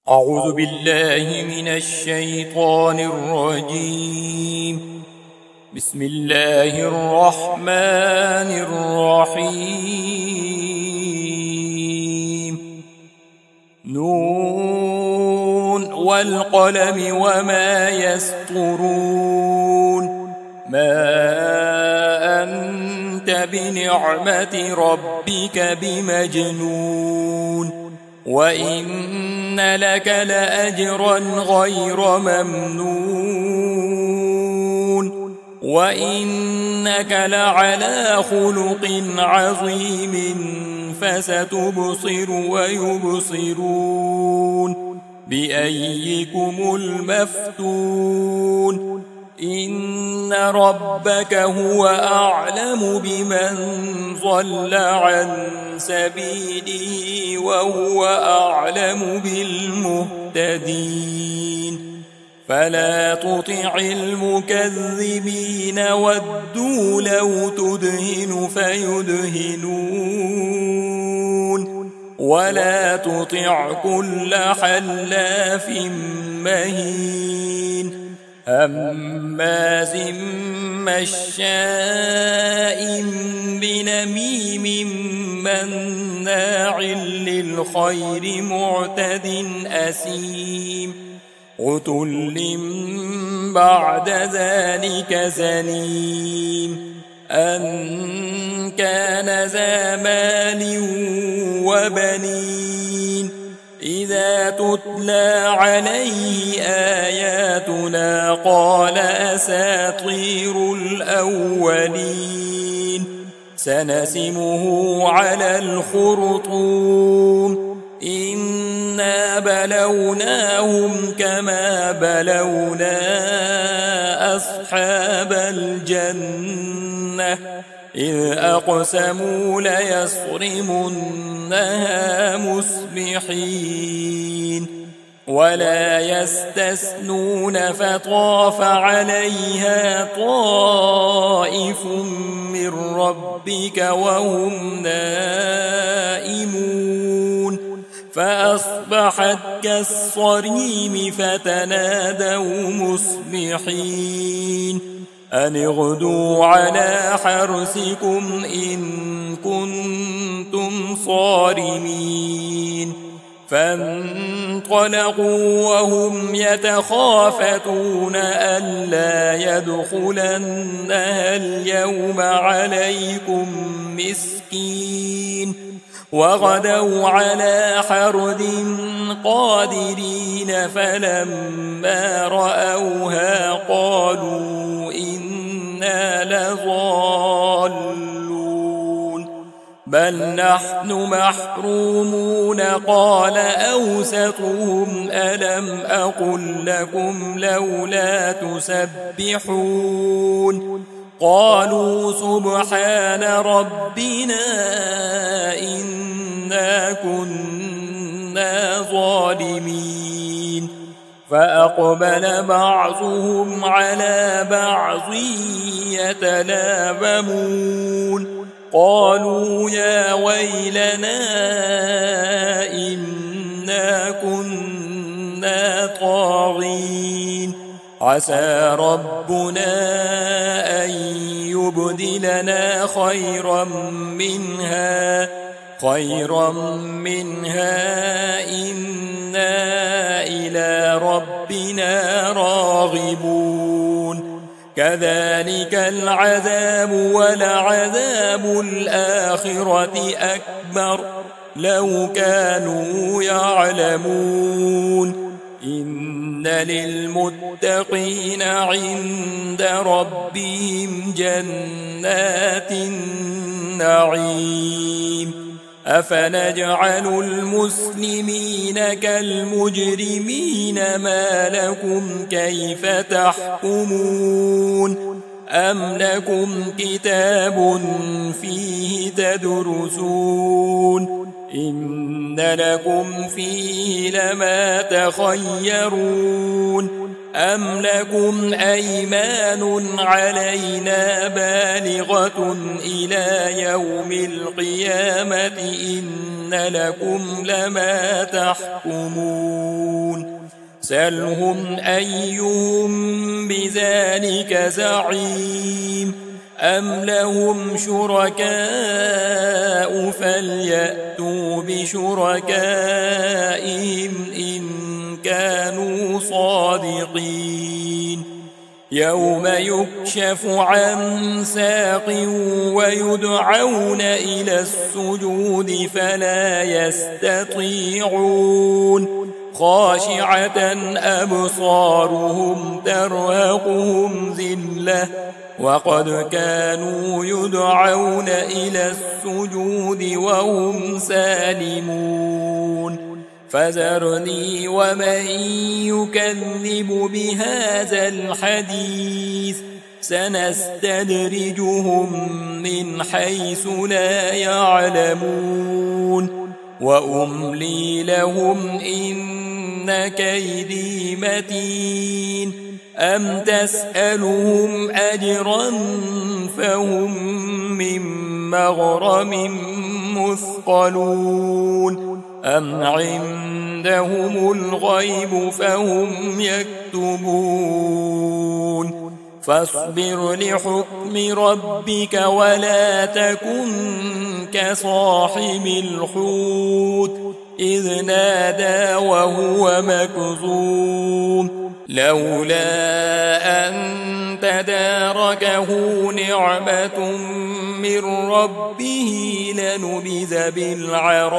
أعوذ بالله من الشيطان الرجيم. بسم الله الرحمن الرحيم. نون والقلم وما يسطرون. ما أنت بنعمة ربك بمجنون. وإن لك لأجرا غير ممنون. وإنك لعلى خلق عظيم فستبصر ويبصرون بأيكم المفتون. إن ربك هو أعلم بمن ضل عن سبيله وهو أعلم بالمهتدين. فلا تطع المكذبين ودوا لو تدهن فيدهنون. ولا تطع كل حلاف مهين هماز مشاء بنميم مناع للخير معتد أثيم عتل بعد ذلك زنيم أن كان ذا مال وبنين. إذا تتلى عليه آياتنا قال أساطير الأولين. سنسمه على الخرطوم. إنا بلوناهم كما بلونا أصحاب الجنة إذ أقسموا ليصرمنها مصبحين. ولا يستثنون فطاف عليها طائف من ربك وهم نائمون فأصبحت كالصريم فتنادوا مصبحين أن اغدوا على حرثكم إن كنتم صارمين. فانطلقوا وهم يتخافتون ألا يدخلنها اليوم عليكم مسكين. وغدوا على حرد قادرين فلما رأوها قالوا إنا لضالون بل نحن محرومون. قال أوسطهم ألم أقل لكم لولا تسبحون. قالوا سبحان ربنا إنا كنا ظالمين. فأقبل بعضهم على بعض يتلاومون. قالوا يا ويلنا إنا كنا طاغين. عسى ربنا أن يبدلنا خيرا منها إنا إلى ربنا راغبون. كذلك العذاب ولعذاب الآخرة أكبر لو كانوا يعلمون. إن للمتقين عند ربهم جنات النعيم. أفنجعل المسلمين كالمجرمين ما لكم كيف تحكمون. أم لكم كتاب فيه تدرسون إن لكم فيه لما تخيرون. أم لكم أيمان علينا بالغة إلى يوم القيامة إن لكم لما تحكمون سلهم أيهم بذلك زعيم أم لهم شركاء فليأتوا بشركائهم إن كانوا صادقين يوم يكشف عن ساق ويدعون إلى السجود فلا يستطيعون خاشعة أبصارهم ترهقهم ذلة وقد كانوا يدعون إلى السجود وهم سالمون فذرني ومن يكذب بهذا الحديث سنستدرجهم من حيث لا يعلمون وأملي لهم إن كيدي متين أم تسألهم أجرا فهم من مغرم مثقلون أم عندهم الغيب فهم يكتبون فاصبر لحكم ربك ولا تكن كصاحب الحوت إذ نادى وهو مكظوم لولا أن تداركه نعمة من ربه لنبذ بالعراء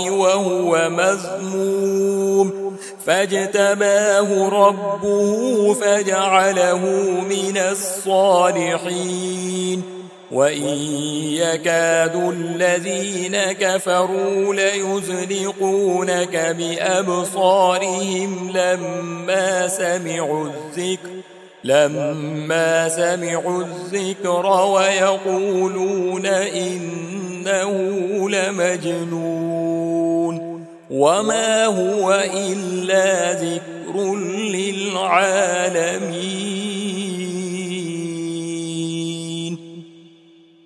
وهو مذموم فاجتباه ربه فجعله من الصالحين وإن يكاد الذين كفروا ليزلقونك بأبصارهم لما سمعوا الذكر ويقولون إنه لمجنون وما هو إلا ذكر للعالمين